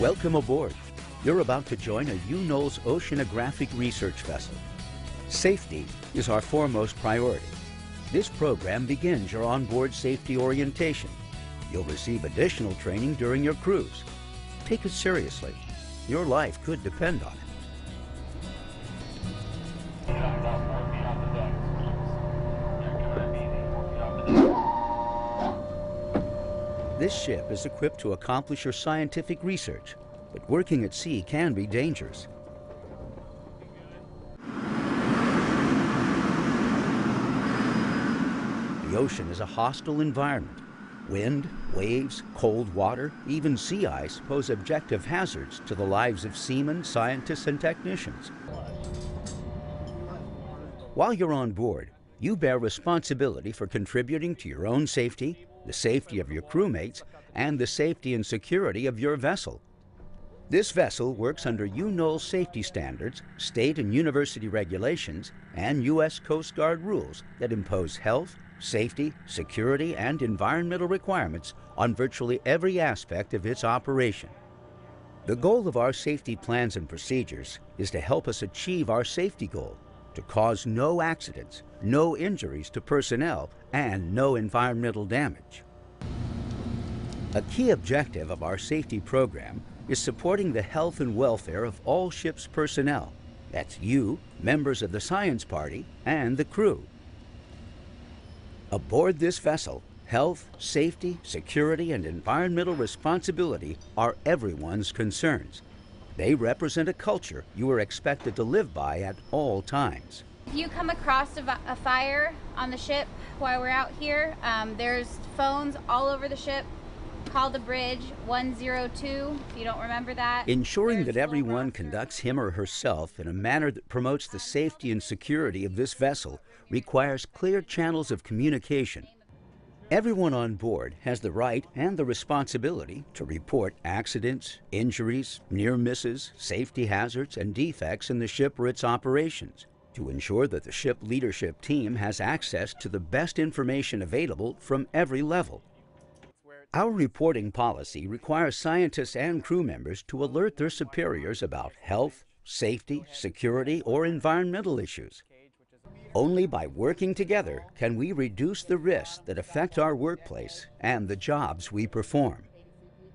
Welcome aboard. You're about to join a UNOLS oceanographic research vessel. Safety is our foremost priority. This program begins your onboard safety orientation. You'll receive additional training during your cruise. Take it seriously. Your life could depend on it. This ship is equipped to accomplish your scientific research, but working at sea can be dangerous. The ocean is a hostile environment. Wind, waves, cold water, even sea ice pose objective hazards to the lives of seamen, scientists, and technicians. While you're on board, you bear responsibility for contributing to your own safety, the safety of your crewmates, and the safety and security of your vessel. This vessel works under UNOLS safety standards, state and university regulations, and U.S. Coast Guard rules that impose health, safety, security, and environmental requirements on virtually every aspect of its operation. The goal of our safety plans and procedures is to help us achieve our safety goal, to cause no accidents, no injuries to personnel, and no environmental damage. A key objective of our safety program is supporting the health and welfare of all ship's personnel. That's you, members of the science party, and the crew. Aboard this vessel, health, safety, security, and environmental responsibility are everyone's concerns. They represent a culture you are expected to live by at all times. If you come across a fire on the ship while we're out here, there's phones all over the ship. Call the bridge 102 if you don't remember that. Ensuring that everyone conducts him or herself in a manner that promotes the safety and security of this vessel requires clear channels of communication. Everyone on board has the right and the responsibility to report accidents, injuries, near misses, safety hazards, and defects in the ship or its operations, to ensure that the ship leadership team has access to the best information available from every level. Our reporting policy requires scientists and crew members to alert their superiors about health, safety, security, or environmental issues. Only by working together can we reduce the risks that affect our workplace and the jobs we perform.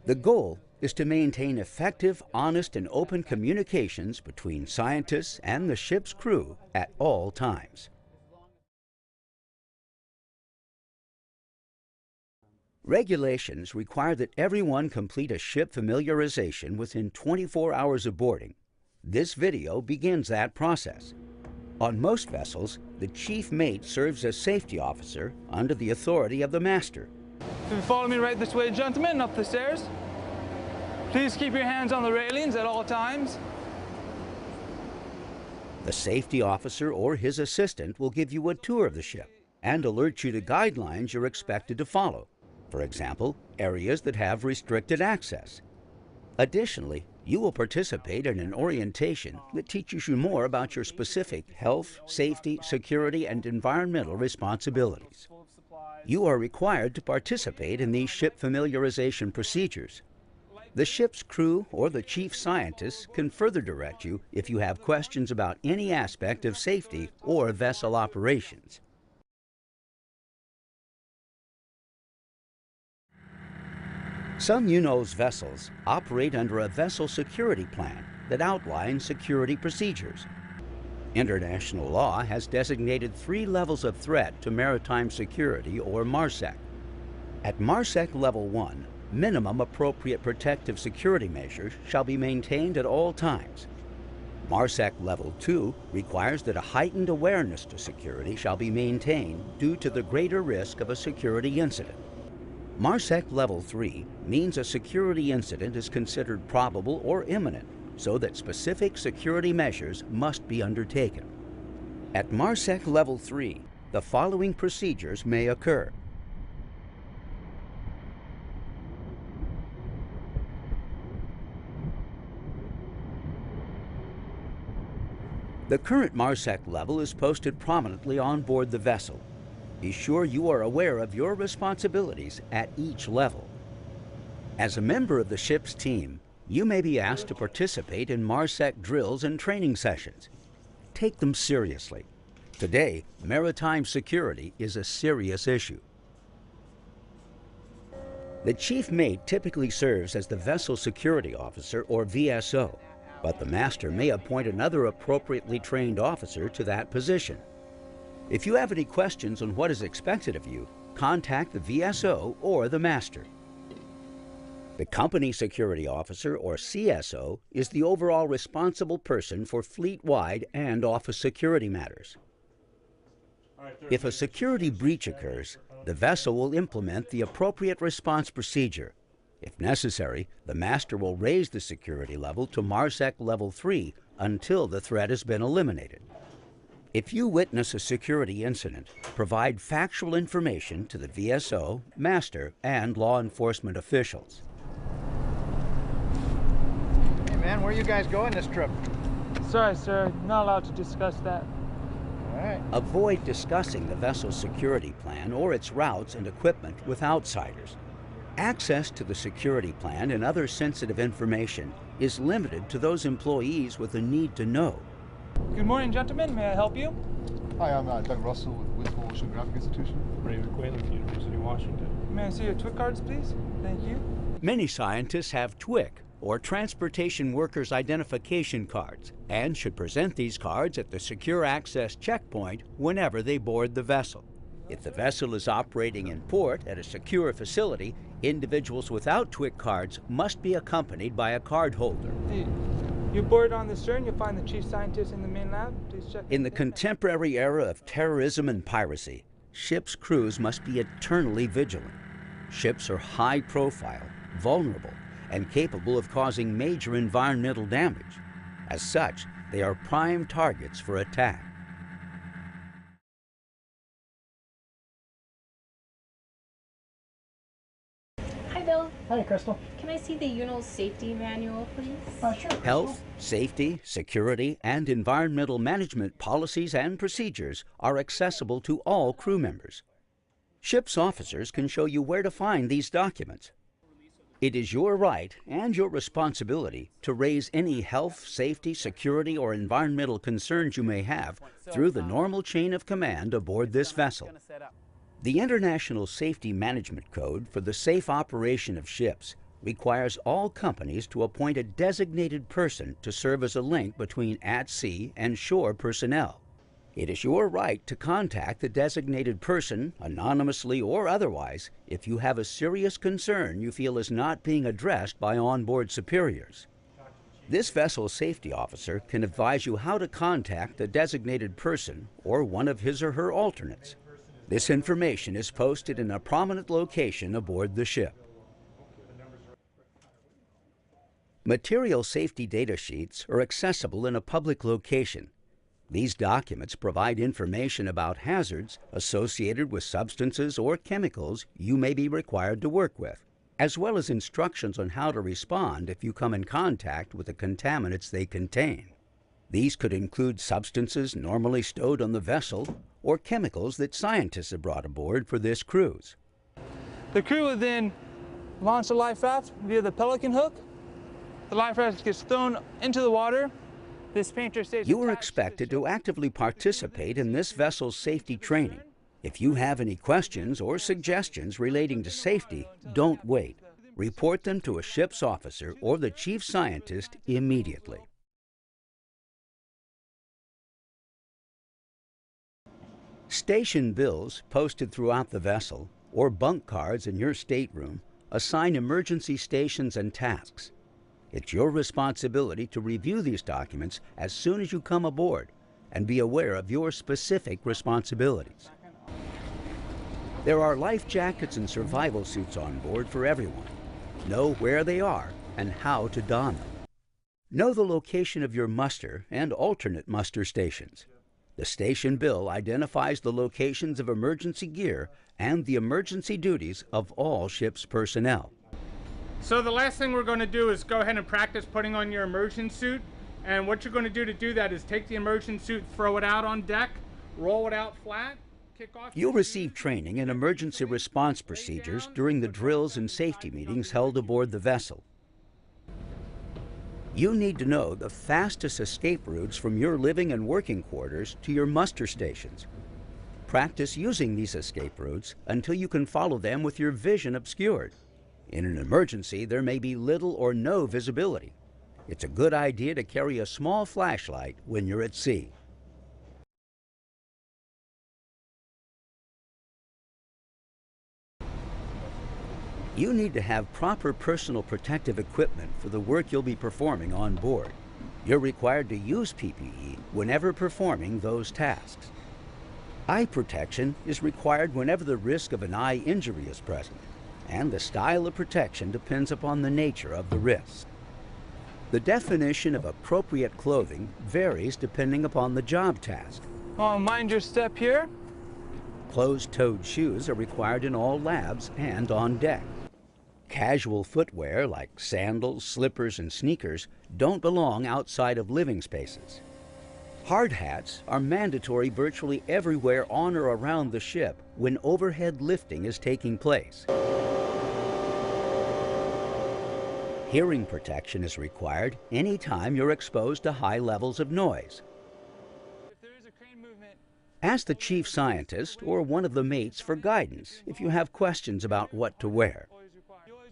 The goal is to maintain effective, honest, and open communications between scientists and the ship's crew at all times. Regulations require that everyone complete a ship familiarization within 24 hours of boarding. This video begins that process. On most vessels, the chief mate serves as safety officer under the authority of the master. If you follow me right this way, gentlemen, up the stairs. Please keep your hands on the railings at all times. The safety officer or his assistant will give you a tour of the ship and alert you to guidelines you're expected to follow. For example, areas that have restricted access. Additionally, you will participate in an orientation that teaches you more about your specific health, safety, security, and environmental responsibilities. You are required to participate in these ship familiarization procedures. The ship's crew or the chief scientist can further direct you if you have questions about any aspect of safety or vessel operations. Some UNOLS vessels operate under a vessel security plan that outlines security procedures. International law has designated 3 levels of threat to maritime security, or MARSEC. At MARSEC Level 1, minimum appropriate protective security measures shall be maintained at all times. MARSEC Level 2 requires that a heightened awareness to security shall be maintained due to the greater risk of a security incident. MARSEC Level 3 means a security incident is considered probable or imminent, so that specific security measures must be undertaken. At MARSEC Level 3, the following procedures may occur. The current MARSEC level is posted prominently on board the vessel. Be sure you are aware of your responsibilities at each level. As a member of the ship's team, You may be asked to participate in MARSEC drills and training sessions. Take them seriously. Today, maritime security is a serious issue. The chief mate typically serves as the Vessel Security Officer, or VSO, but the master may appoint another appropriately trained officer to that position. If you have any questions on what is expected of you, contact the VSO or the master. The Company Security Officer, or CSO, is the overall responsible person for fleet-wide and office security matters. If a security breach occurs, the vessel will implement the appropriate response procedure. If necessary, the master will raise the security level to MARSEC Level 3 until the threat has been eliminated. If you witness a security incident, provide factual information to the VSO, master, and law enforcement officials. Hey man, where are you guys going this trip? Sorry, sir, not allowed to discuss that. All right. Avoid discussing the vessel's security plan or its routes and equipment with outsiders. Access to the security plan and other sensitive information is limited to those employees with a need to know. Good morning, gentlemen. May I help you? Hi, I'm Doug Russell with Woodsville Oceanographic Institution. Ray McQuaid with the University of Washington. May I see your TWIC cards, please? Thank you. Many scientists have TWIC, or Transportation Workers Identification Cards, and should present these cards at the Secure Access checkpoint whenever they board the vessel. If the vessel is operating in port at a secure facility, individuals without TWIC cards must be accompanied by a card holder. You board on the stern, you'll find the chief scientist in the main lab. Please check. In the contemporary era of terrorism and piracy, ships' crews must be eternally vigilant. Ships are high profile, vulnerable, and capable of causing major environmental damage. As such, they are prime targets for attack. Hi, Bill. Hi, Crystal. Can I see the UNO's safety manual, please? Sure. Health, safety, security, and environmental management policies and procedures are accessible to all crew members. Ship's officers can show you where to find these documents. It is your right and your responsibility to raise any health, safety, security, or environmental concerns you may have through the normal chain of command aboard this vessel. The International Safety Management Code for the safe operation of ships requires all companies to appoint a designated person to serve as a link between at-sea and shore personnel. It is your right to contact the designated person, anonymously or otherwise, if you have a serious concern you feel is not being addressed by onboard superiors. This vessel safety officer can advise you how to contact the designated person or one of his or her alternates. This information is posted in a prominent location aboard the ship. Material safety data sheets are accessible in a public location. These documents provide information about hazards associated with substances or chemicals you may be required to work with, as well as instructions on how to respond if you come in contact with the contaminants they contain. These could include substances normally stowed on the vessel or chemicals that scientists have brought aboard for this cruise. The crew will then launch the life raft via the pelican hook. The life raft gets thrown into the water. This painter stays You are attached expected the to actively participate in this vessel's safety training. If you have any questions or suggestions relating to safety, don't wait. Report them to a ship's officer or the chief scientist immediately. Station bills posted throughout the vessel or bunk cards in your stateroom assign emergency stations and tasks. It's your responsibility to review these documents as soon as you come aboard and be aware of your specific responsibilities. There are life jackets and survival suits on board for everyone. Know where they are and how to don them. Know the location of your muster and alternate muster stations. The station bill identifies the locations of emergency gear and the emergency duties of all ship's personnel. So the last thing we're going to do is go ahead and practice putting on your immersion suit. And what you're going to do that is take the immersion suit, throw it out on deck, roll it out flat, kick off. You'll receive training in emergency response procedures during the drills and safety meetings held aboard the vessel. You need to know the fastest escape routes from your living and working quarters to your muster stations. Practice using these escape routes until you can follow them with your vision obscured. In an emergency, there may be little or no visibility. It's a good idea to carry a small flashlight when you're at sea. You need to have proper personal protective equipment for the work you'll be performing on board. You're required to use PPE whenever performing those tasks. Eye protection is required whenever the risk of an eye injury is present, and the style of protection depends upon the nature of the risk. The definition of appropriate clothing varies depending upon the job task. Mind your step here. Closed-toed shoes are required in all labs and on deck. Casual footwear like sandals, slippers, and sneakers don't belong outside of living spaces. Hard hats are mandatory virtually everywhere on or around the ship when overhead lifting is taking place. Hearing protection is required anytime you're exposed to high levels of noise. If there is a crane movement, Ask the chief scientist or one of the mates for guidance if you have questions about what to wear.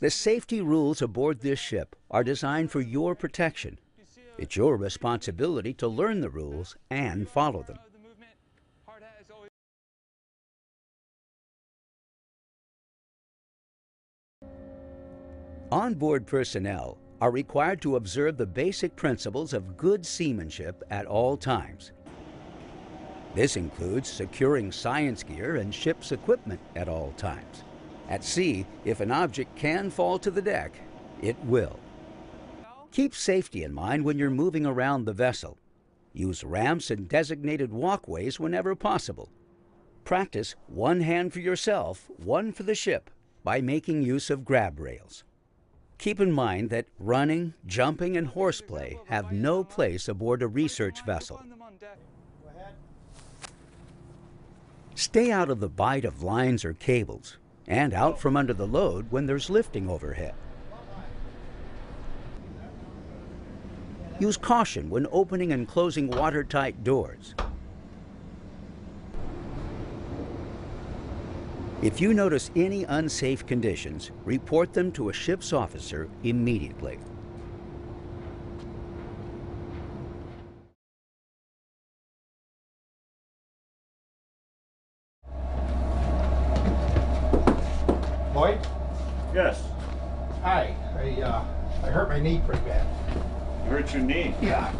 The safety rules aboard this ship are designed for your protection. It's your responsibility to learn the rules and follow them. Onboard personnel are required to observe the basic principles of good seamanship at all times. This includes securing science gear and ship's equipment at all times. At sea, if an object can fall to the deck, it will. Keep safety in mind when you're moving around the vessel. Use ramps and designated walkways whenever possible. Practice one hand for yourself, one for the ship by making use of grab rails. Keep in mind that running, jumping, and horseplay have no place aboard a research vessel. Stay out of the bite of lines or cables, and out from under the load when there's lifting overhead. Use caution when opening and closing watertight doors. If you notice any unsafe conditions, report them to a ship's officer immediately. Lloyd? Yes. Hi. I hurt my knee pretty bad. You hurt your knee? Yeah.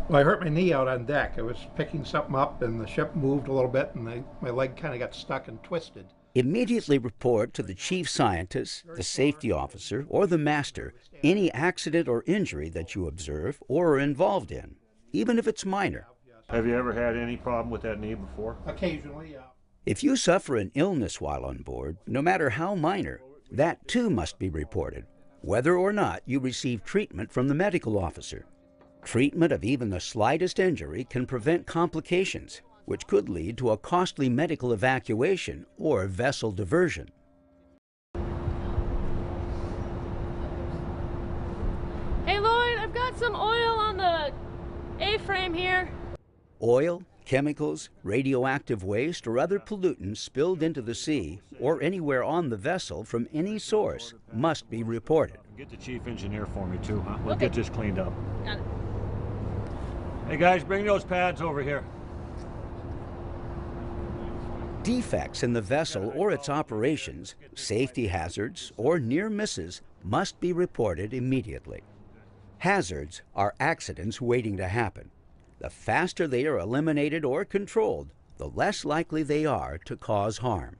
Well, I hurt my knee out on deck. I was picking something up and the ship moved a little bit and my leg kind of got stuck and twisted. Immediately report to the chief scientist, the safety officer, or the master any accident or injury that you observe or are involved in, even if it's minor. Have you ever had any problem with that knee before? Occasionally, yeah. If you suffer an illness while on board, no matter how minor, that too must be reported, whether or not you receive treatment from the medical officer. Treatment of even the slightest injury can prevent complications, which could lead to a costly medical evacuation or vessel diversion. Hey Lloyd, I've got some oil on the A-frame here. Oil, chemicals, radioactive waste, or other pollutants spilled into the sea or anywhere on the vessel from any source must be reported. Get the chief engineer for me too, huh? We'll Okay. get this cleaned up. Got it. Hey guys, bring those pads over here. Defects in the vessel or its operations, safety hazards, or near misses must be reported immediately. Hazards are accidents waiting to happen. The faster they are eliminated or controlled, the less likely they are to cause harm.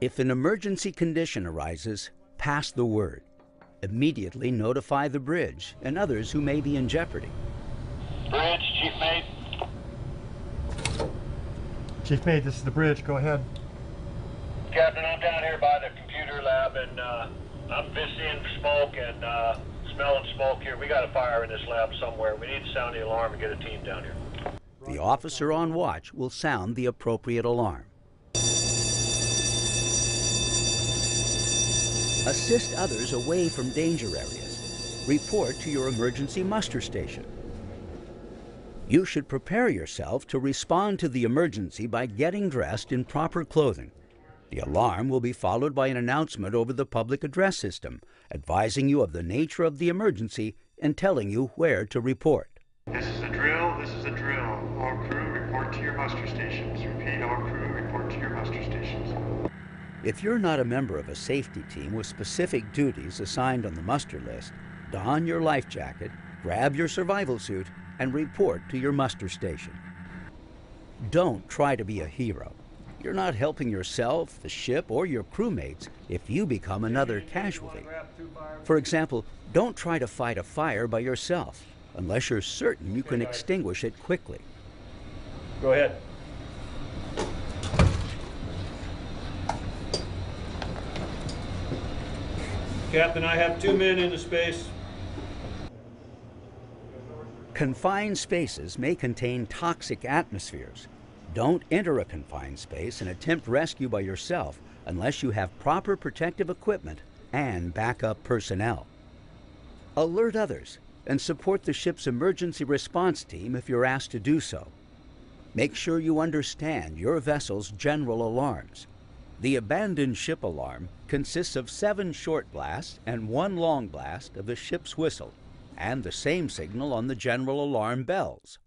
If an emergency condition arises, pass the word. Immediately notify the bridge and others who may be in jeopardy. Bridge, Chief Mate. Chief Mate, this is the bridge. Go ahead. Captain, I'm down here by the computer lab and I'm seeing smoke and smelling smoke here. We got a fire in this lab somewhere. We need to sound the alarm and get a team down here. The officer on watch will sound the appropriate alarm. Assist others away from danger areas. Report to your emergency muster station. You should prepare yourself to respond to the emergency by getting dressed in proper clothing. The alarm will be followed by an announcement over the public address system, advising you of the nature of the emergency and telling you where to report. This is a drill, this is a drill. All crew report to your muster stations. Repeat, all crew report to your muster stations. If you're not a member of a safety team with specific duties assigned on the muster list, don your life jacket, grab your survival suit, and report to your muster station. Don't try to be a hero. You're not helping yourself, the ship, or your crewmates if you become another casualty. For example, don't try to fight a fire by yourself unless you're certain you can extinguish it quickly. Go ahead. Captain, I have 2 men in the space. Confined spaces may contain toxic atmospheres. Don't enter a confined space and attempt rescue by yourself unless you have proper protective equipment and backup personnel. Alert others and support the ship's emergency response team if you're asked to do so. Make sure you understand your vessel's general alarms. The abandoned ship alarm consists of 7 short blasts and 1 long blast of the ship's whistle, and the same signal on the general alarm bells.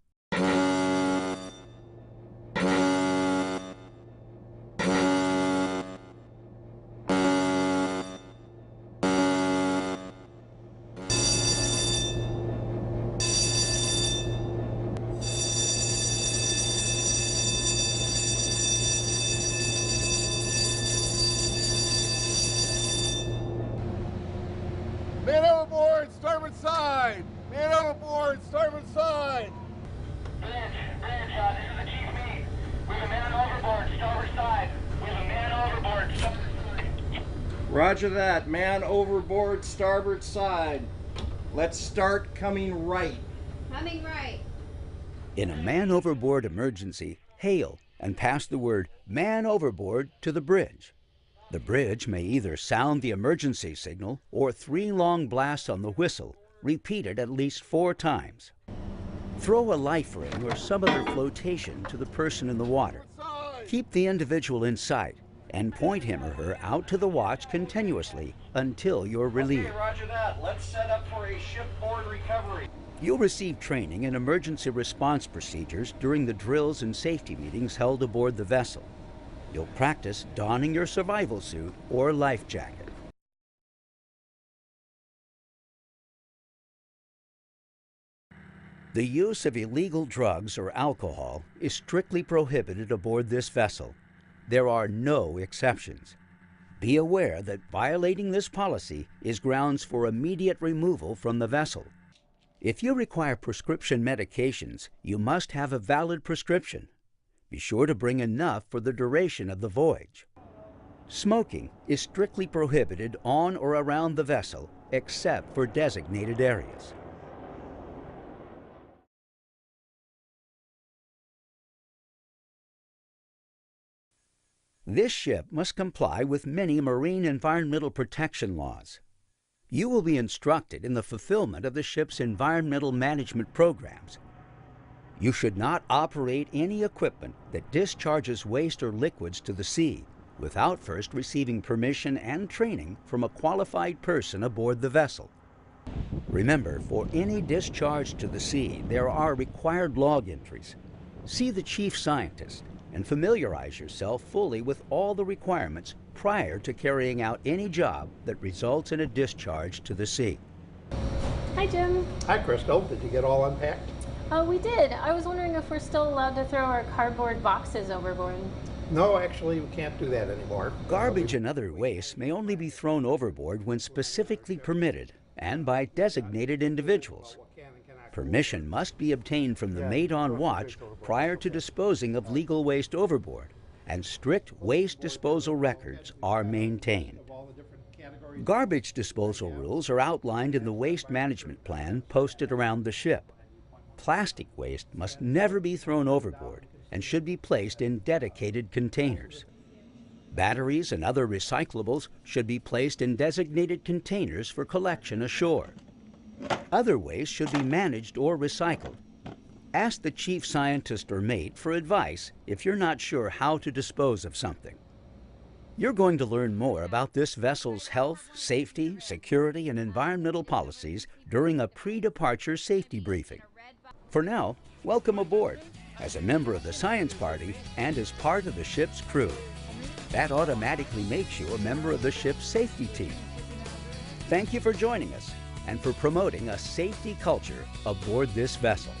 Man overboard, starboard side! Man overboard, starboard side! Bridge, this is the chief mate. We have a man overboard, starboard side. We have a man overboard, starboard side. Roger that. Man overboard, starboard side. Let's start coming right. Coming right. In a man overboard emergency, hail and pass the word "man overboard" to the bridge. The bridge may either sound the emergency signal or 3 long blasts on the whistle, repeated at least 4 times. Throw a life ring or some other flotation to the person in the water. Keep the individual in sight and point him or her out to the watch continuously until you're relieved. Okay, roger that. Let's set up for a shipboard recovery. You'll receive training in emergency response procedures during the drills and safety meetings held aboard the vessel. You'll practice donning your survival suit or life jacket. The use of illegal drugs or alcohol is strictly prohibited aboard this vessel. There are no exceptions. Be aware that violating this policy is grounds for immediate removal from the vessel. If you require prescription medications, you must have a valid prescription. Be sure to bring enough for the duration of the voyage. Smoking is strictly prohibited on or around the vessel, except for designated areas. This ship must comply with many marine environmental protection laws. You will be instructed in the fulfillment of the ship's environmental management programs. You should not operate any equipment that discharges waste or liquids to the sea without first receiving permission and training from a qualified person aboard the vessel. Remember, for any discharge to the sea, there are required log entries. See the chief scientist and familiarize yourself fully with all the requirements prior to carrying out any job that results in a discharge to the sea. Hi, Jim. Hi, Crystal. Did you get all unpacked? We did. I was wondering if we're still allowed to throw our cardboard boxes overboard. No, actually, we can't do that anymore. Garbage and other waste may only be thrown overboard when specifically permitted and by designated individuals. Permission must be obtained from the mate on watch prior to disposing of legal waste overboard, and strict waste disposal records are maintained. Garbage disposal rules are outlined in the waste management plan posted around the ship. Plastic waste must never be thrown overboard and should be placed in dedicated containers. Batteries and other recyclables should be placed in designated containers for collection ashore. Other waste should be managed or recycled. Ask the chief scientist or mate for advice if you're not sure how to dispose of something. You're going to learn more about this vessel's health, safety, security, and environmental policies during a pre-departure safety briefing. For now, welcome aboard as a member of the science party and as part of the ship's crew. That automatically makes you a member of the ship's safety team. Thank you for joining us and for promoting a safety culture aboard this vessel.